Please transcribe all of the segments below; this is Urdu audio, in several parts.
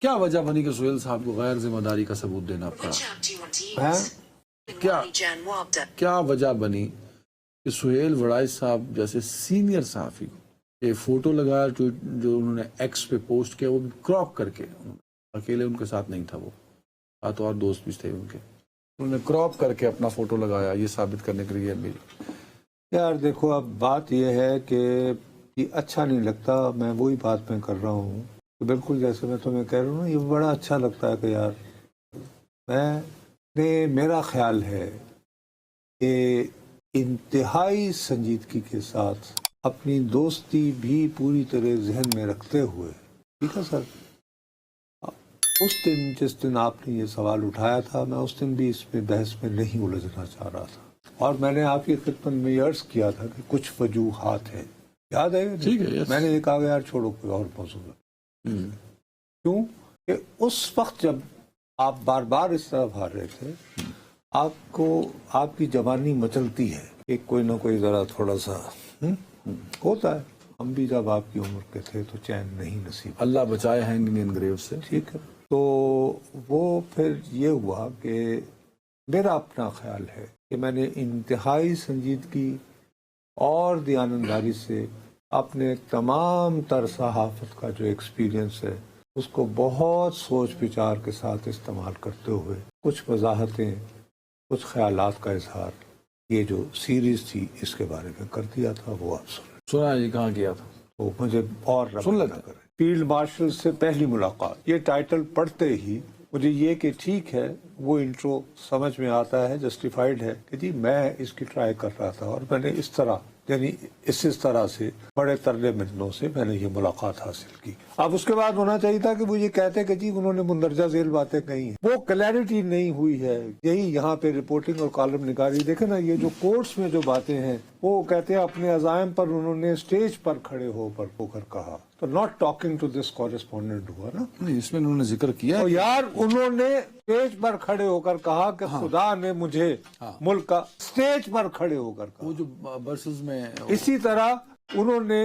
کیا وجہ بنی کہ سہیل صاحب کو غیر ذمہ داری کا ثبوت دینا پڑا؟ کیا وجہ بنی کہ سہیل وڑائچ صاحب جیسے سینئر صحافی کو یہ فوٹو لگایا جو انہوں نے ایکس پہ پوسٹ کیا وہ بھی کراپ کر کے، اکیلے ان کے ساتھ نہیں تھا، وہ ساتھ اور دوست بھی تھے ان کے، انہوں نے کراپ کر کے اپنا فوٹو لگایا یہ ثابت کرنے کے لیے بھی؟ یار دیکھو اب بات یہ ہے کہ یہ اچھا نہیں لگتا، میں وہی بات میں کر رہا ہوں کہ بالکل جیسے میں تمہیں کہہ رہا ہوں، یہ بڑا اچھا لگتا ہے کہ یار میرا خیال ہے کہ انتہائی سنجیدگی کے ساتھ اپنی دوستی بھی پوری طرح ذہن میں رکھتے ہوئے، ٹھیک ہے سر، اس دن جس دن آپ نے یہ سوال اٹھایا تھا میں اس دن بھی اس میں بحث میں نہیں الجھنا چاہ رہا تھا، اور میں نے آپ کی خدمت میں عرض کیا تھا کہ کچھ وجوہات ہیں، یاد ہے؟ ٹھیک ہے، میں نے یہ کہا کہ یار چھوڑو کوئی اور موضوع ہے، کیوں کہ اس وقت جب آپ بار بار اس طرف آ رہے تھے، آپ کو آپ کی جوانی مچلتی ہے کہ کوئی نہ کوئی ذرا تھوڑا سا ہوتا ہے، ہم بھی جب آپ کی عمر کے تھے تو چین نہیں نصیب، اللہ بچائے ہینگنگ ان گریو سے، ٹھیک ہے، تو وہ پھر یہ ہوا کہ میرا اپنا خیال ہے کہ میں نے انتہائی سنجیدگی اور دیانتداری سے اپنے تمام تر صحافت کا جو ایکسپیرینس ہے اس کو بہت سوچ بچار کے ساتھ استعمال کرتے ہوئے کچھ وضاحتیں، کچھ خیالات کا اظہار، یہ جو سیریز تھی اس کے بارے میں کر دیا تھا، وہ آپ سنا ہے کہاں کیا تھا؟ تو مجھے اور سن لیتے کریں، فیلڈ مارشل سے پہلی ملاقات، یہ ٹائٹل پڑھتے ہی مجھے یہ کہ ٹھیک ہے وہ انٹرو سمجھ میں آتا ہے، جسٹیفائیڈ ہے کہ جی میں اس کی ٹرائی کر رہا تھا اور میں نے اس طرح یعنی اس طرح سے بڑے ترلے ملنوں سے میں نے یہ ملاقات حاصل کی۔ اب اس کے بعد ہونا چاہیے تھا کہ وہ یہ کہتے کہ جی انہوں نے مندرجہ ذیل باتیں کہی ہیں، وہ کلیئرٹی نہیں ہوئی ہے، یہی یہاں پہ رپورٹنگ اور کالم نگاری دیکھیں نا، یہ جو کورٹس میں جو باتیں ہیں وہ کہتے ہیں اپنے عزائم پر انہوں نے اسٹیج پر کھڑے ہو کر کہا، تو not talking to this correspondent ہوا نا، اس میں انہوں نے ذکر کیا تو یار انہوں نے اسٹیج پر کھڑے ہو کر کہا کہ خدا نے مجھے ملک کا، اسٹیج پر کھڑے ہو کر کہا، وہ جو برسز میں اسی طرح انہوں نے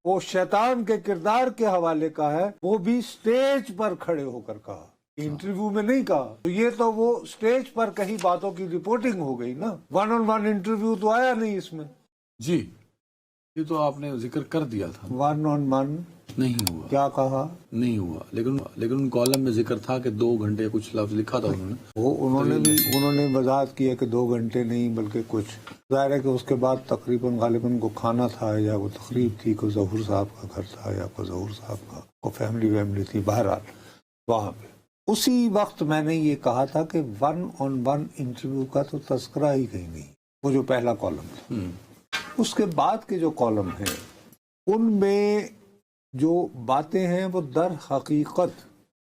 وہ شیطان کے کردار کے حوالے کا ہے، وہ بھی اسٹیج پر کھڑے ہو کر کہا، انٹرویو میں نہیں کہا، تو یہ تو وہ اسٹیج پر کہیں باتوں کی رپورٹنگ ہو گئی نا، ون آن ون انٹرویو تو آیا نہیں اس میں۔ جی یہ تو آپ نے ذکر کر دیا تھا، ون آن ون نہیں ہوا، کیا کہا نہیں ہوا، لیکن ان کالم میں ذکر تھا کہ 2 گھنٹے کچھ لفظ لکھا تھا انہوں نے، وہ انہوں نے وضاحت کی ہے کہ 2 گھنٹے نہیں بلکہ کچھ، ظاہر ہے کہ اس کے بعد تقریباً غالباً کو کھانا تھا یا وہ تقریب تھی، کوئی ظہور صاحب کا گھر تھا یا کوئی ظہور صاحب کا کوئی فیملی تھی، بہرحال وہاں پہ اسی وقت میں نے یہ کہا تھا کہ ون آن ون انٹرویو کا تو تذکرہ ہی کہیں نہیں، وہ جو پہلا کالم تھا، اس کے بعد کے جو کالم ہیں ان میں جو باتیں ہیں وہ در حقیقت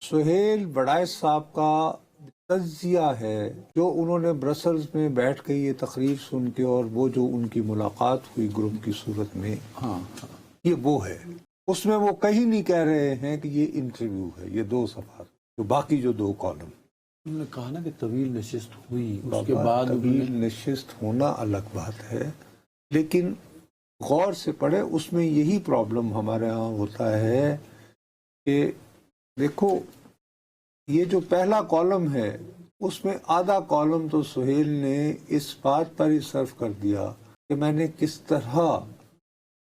سہیل وڑائچ صاحب کا تجزیہ ہے، جو انہوں نے برسلز میں بیٹھ کے یہ تقریر سن کے اور وہ جو ان کی ملاقات ہوئی گروپ کی صورت میں، یہ وہ ہے، اس میں وہ کہیں نہیں کہہ رہے ہیں کہ یہ انٹرویو ہے، یہ 2 صفحات، جو باقی جو 2 کالم انہوں نے کہا نا کہ طویل نشست ہوئی، اس کے بعد طویل نشست ہونا الگ بات ہے، لیکن غور سے پڑھے، اس میں یہی پرابلم ہمارے ہاں ہوتا ہے کہ دیکھو یہ جو پہلا کالم ہے اس میں آدھا کالم تو سہیل نے اس بات پر ہی صرف کر دیا کہ میں نے کس طرح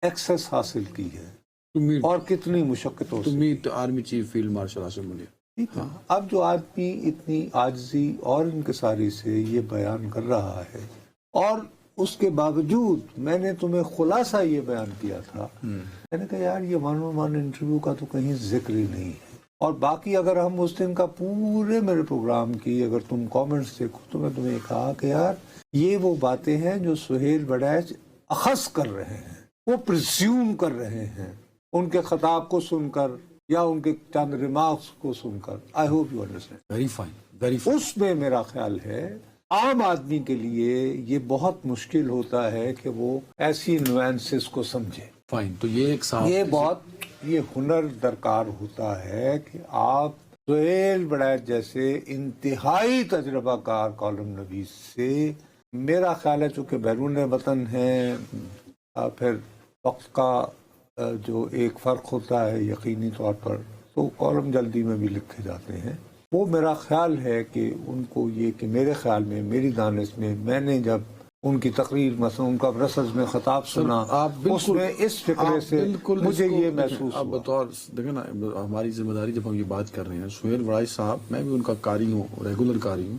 ایکسس حاصل کی ہے اور کتنی مشقتوں سے، meet army chief field marshal Asim Munir, ٹھیک ہے۔ اب جو آدمی اتنی عاجزی اور انکساری سے یہ بیان کر رہا ہے، اور اس کے باوجود میں نے تمہیں خلاصہ یہ بیان کیا تھا، میں نے کہا یار یہ ون آن ون انٹرویو کا تو کہیں ذکر ہی نہیں ہے، اور باقی اگر ہم اس دن کا پورے میرے پروگرام کی اگر تم کامنٹس دیکھو تو میں تمہیں کہا کہ یار یہ وہ باتیں ہیں جو سہیل وڑائچ اخذ کر رہے ہیں، وہ پرزیوم کر رہے ہیں ان کے خطاب کو سن کر یا ان کے چند ریمارکس کو سن کر۔ I hope you understand, very fine, very fine. اس میں میرا خیال ہے عام آدمی کے لیے یہ بہت مشکل ہوتا ہے کہ وہ ایسی نوانسز کو سمجھے، فائن، تو یہ ایک صاحب یہ ہنر درکار ہوتا ہے کہ آپ سہیل وڑائچ جیسے انتہائی تجربہ کار کالم نویس سے، میرا خیال ہے چونکہ بیرون وطن ہے، پھر وقت کا جو ایک فرق ہوتا ہے یقینی طور پر، تو کالم جلدی میں بھی لکھے جاتے ہیں. وہ میرا خیال ہے کہ ان کو یہ کہ میرے خیال میں میری دانش میں میں نے جب ان کی تقریر مثلا ان کا برسلز میں خطاب سنا اس میں اس فکرے سے مجھے یہ محسوس آپ بطور دیکھیں نا ہماری ذمہ داری جب ہم یہ بات کر رہے ہیں سہیل وڑائی صاحب میں بھی ان کا قاری ہوں ریگولر قاری ہوں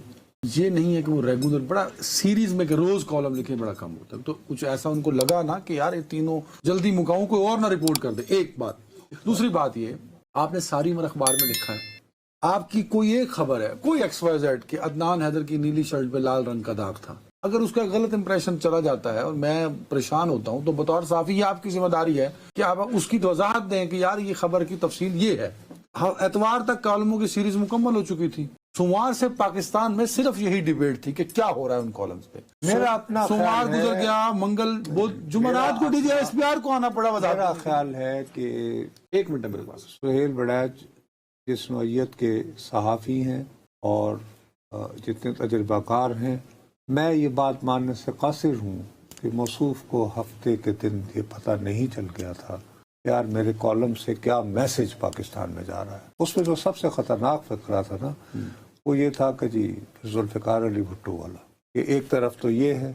یہ نہیں ہے کہ وہ ریگولر بڑا سیریز میں کہ روز کالم لکھے بڑا کم ہوتا ہے تو کچھ ایسا ان کو لگا نا کہ یار یہ تینوں جلدی مکاؤں کوئی اور نہ رپورٹ کر دے ایک بات دوسری بات یہ آپ نے ساری عمر اخبار میں لکھا ہے آپ کی کوئی ایک خبر ہے کوئی ایکس وائی زیڈ کہ عدنان حیدر کی نیلی شرٹ پہ لال رنگ کا داغ تھا اگر اس کا غلط امپریشن چلا جاتا ہے اور میں پریشان ہوتا ہوں تو بطور صحافی یہ آپ کی ذمہ داری ہے کہ آپ اس کی وضاحت دیں کہ یار یہ خبر کی تفصیل یہ ہے اتوار تک کالموں کی سیریز مکمل ہو چکی تھی سوموار سے پاکستان میں صرف یہی ڈیبیٹ تھی کہ کیا ہو رہا ہے ان کالمز پہ میرا اپنا سوموار گزر گیا منگل جمعرات کو D G S P R کو آنا پڑا میرا خیال ہے کہ ایک منٹ میرے پاس سہیل وڑائچ جس نوعیت کے صحافی ہیں اور جتنے تجربہ کار ہیں میں یہ بات ماننے سے قاصر ہوں کہ موصوف کو ہفتے کے دن یہ پتہ نہیں چل گیا تھا یار میرے کالم سے کیا میسج پاکستان میں جا رہا ہے. اس میں جو سب سے خطرناک فقرہ تھا نا وہ یہ تھا کہ جی ذوالفقار علی بھٹو والا کہ ایک طرف تو یہ ہے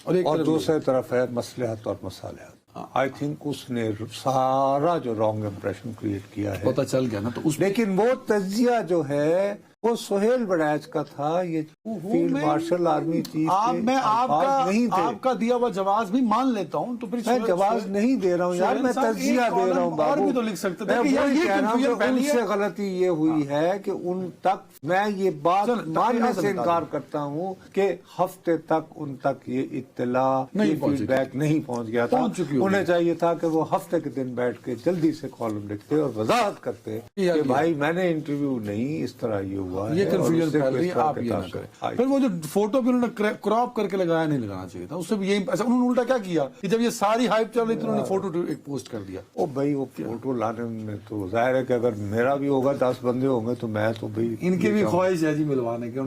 اور دوسری طرف ہے مصلحت اور مصالحت. آئی تھنک اس نے سارا جو رانگ امپریشن کریٹ کیا ہے پتہ چل گیا نا تو لیکن وہ تجزیہ جو ہے وہ سہیل وڑائچ کا تھا یہ فیلڈ مارشل آرمی چیف میں آپ کا دیا ہوا جواز بھی مان لیتا ہوں تو میں جواز نہیں دے رہا ہوں یار میں تجزیہ دے رہا ہوں بابو بھی تو لکھ سکتے میں وہی کہہ رہا ہوں کہ ان سے غلطی یہ ہوئی ہے کہ ان تک میں یہ بات ماننے سے انکار کرتا ہوں کہ ہفتے تک ان تک یہ اطلاع فیڈ بیک نہیں پہنچ گیا تھا. انہیں چاہیے تھا کہ وہ ہفتے کے دن بیٹھ کے جلدی سے کالم لکھتے اور وضاحت کرتے کہ بھائی میں نے انٹرویو نہیں اس طرح یہ یہ کنفیوژن پھیل رہی ہے آپ یہ نہ کریں. پھر وہ جو فوٹو بھی انہوں نے کراپ کر کے لگایا نہیں لگانا چاہیے تھا اس سے بھی یہی انہوں نے الٹا کیا کیا کہ جب یہ ساری ہائپ چل رہی تھی انہوں نے فوٹو ایک پوسٹ کر دیا. او بھائی وہ فوٹو لانے میں تو ظاہر ہے کہ اگر میرا بھی ہوگا 10 بندے ہوں گے تو میں تو بھائی ان کی بھی خواہش ہے جی ملوانے کی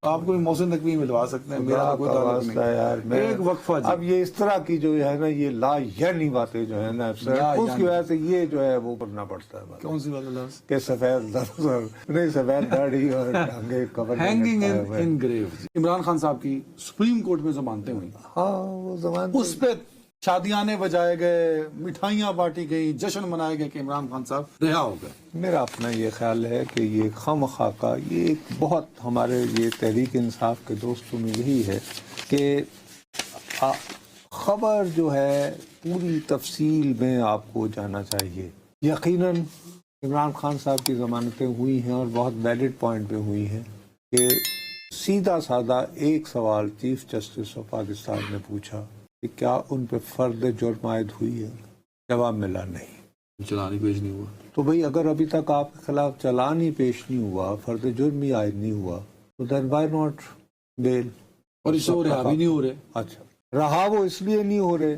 آپ کو محسن نقوی ملوا سکتے ہیں میرا کوئی تعلق نہیں. ایک وقفہ اب یہ اس طرح کی جو ہے نا یہ لا یعنی باتیں جو ہے نا اس کی وجہ سے یہ جو ہے وہ کرنا پڑتا ہے. کون سی بات کہ سفید نہیں سفید داڑھی اور ہینگنگ ان گریو. عمران خان صاحب کی سپریم کورٹ میں ضمانتیں ہوئی ہاں وہ ضمانتیں اس پہ شادیانے بجائے گئے مٹھائیاں بانٹی گئی جشن منائے گئے کہ عمران خان صاحب رہا ہو گئے. میرا اپنا یہ خیال ہے کہ یہ خواہ کا یہ ایک بہت ہمارے یہ تحریک انصاف کے دوستوں میں یہی ہے کہ خبر جو ہے پوری تفصیل میں آپ کو جانا چاہیے. یقیناً عمران خان صاحب کی ضمانتیں ہوئی ہیں اور بہت ویلڈ پوائنٹ پہ ہوئی ہیں کہ سیدھا سادہ ایک سوال چیف جسٹس آف پاکستان نے پوچھا کہ کیا ان پہ فرد جرم عائد ہوئی ہے, جواب ملا نہیں, چلان ہی پیش نہیں ہوا. تو بھئی اگر ابھی تک آپ کے خلاف چلان ہی پیش نہیں ہوا, فرد جرم ہی عائد نہیں ہوا, تو دین وائی ناٹ بیل؟ اور اس سے وہ رہا بھی نہیں ہو رہے. اچھا رہا وہ اس لیے نہیں ہو رہے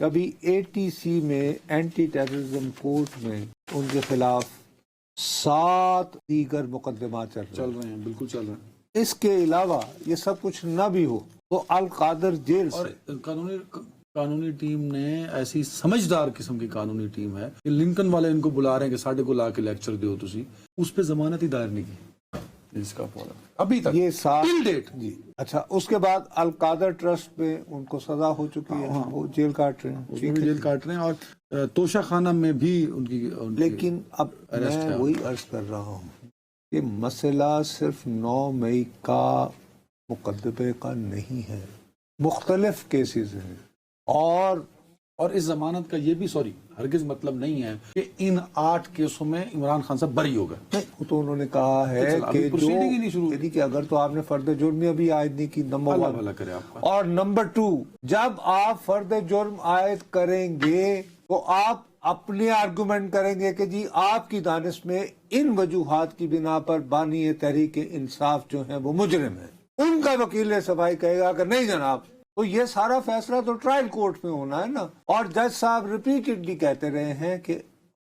ابھی ATC میں اینٹی ٹیررزم کورٹ میں ان کے خلاف 7 دیگر مقدمات چل رہے ہیں. بالکل چل رہے ہیں. اس کے علاوہ یہ سب کچھ نہ بھی ہو تو القادر جیل سے اور قانونی ٹیم نے ایسی سمجھدار قسم کی قانونی ٹیم ہے کہ لنکن والے ان کو بلا رہے ہیں کہ ساڈے کو لا کے لیکچر دیو تسی, اس پہ ضمانت ہی دائر نہیں کی اس کا ابھی تک یہ 7 ڈیٹ. جی اچھا اس کے بعد القادر ٹرسٹ میں ان کو سزا ہو چکی ہے, وہ جیل کاٹ رہے ہیں, جیل کاٹ رہے ہیں, اور توشہ خانہ میں بھی ان کی لیکن اب میں وہی عرض کر رہا ہوں کہ مسئلہ صرف 9 مئی کا مقدمے کا نہیں ہے, مختلف کیسز ہیں. اور اس ضمانت کا یہ بھی ہرگز مطلب نہیں ہے کہ ان 8 کیسوں میں عمران خان صاحب بری ہو گئے. تو انہوں نے کہا ہے کہ کہ اگر تو آپ نے فرد جرم ابھی عائد نہیں کی, نمبر 1, اور نمبر 2 جب آپ فرد جرم عائد کریں گے تو آپ اپنے آرگومنٹ کریں گے کہ جی آپ کی دانش میں ان وجوہات کی بنا پر بانی تحریک انصاف جو ہیں وہ مجرم ہیں. ان کا وکیل صفائی کہے گا کہ نہیں جناب, تو یہ سارا فیصلہ تو ٹرائل کورٹ میں ہونا ہے نا. اور جج صاحب ریپیٹڈلی کہتے رہے ہیں کہ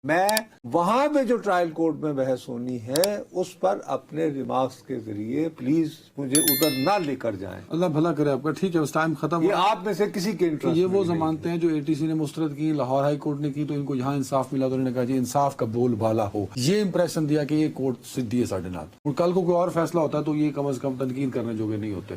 میں وہاں پہ جو ٹرائل کورٹ میں بحث ہونی ہے اس پر اپنے ریمارکس کے ذریعے پلیز مجھے ادھر نہ لے کر جائیں. اللہ بھلا کرے آپ کا. ٹھیک ہے, اس ٹائم ختم یہ ہو. آپ میں سے کسی کے انٹرسٹ یہ وہ ضمانتیں ہیں جو اے ٹی سی نے مسترد کی, لاہور ہائی کورٹ نے کی, تو ان کو یہاں انصاف ملا تو انہوں نے کہا جی انصاف کا بول بالا ہو. یہ امپریشن دیا کہ یہ کورٹ سدھی ہے ساڈے نال. اور کل کو کوئی اور فیصلہ ہوتا ہے تو یہ کم از کم تنقید کرنے جوگے نہیں ہوتے.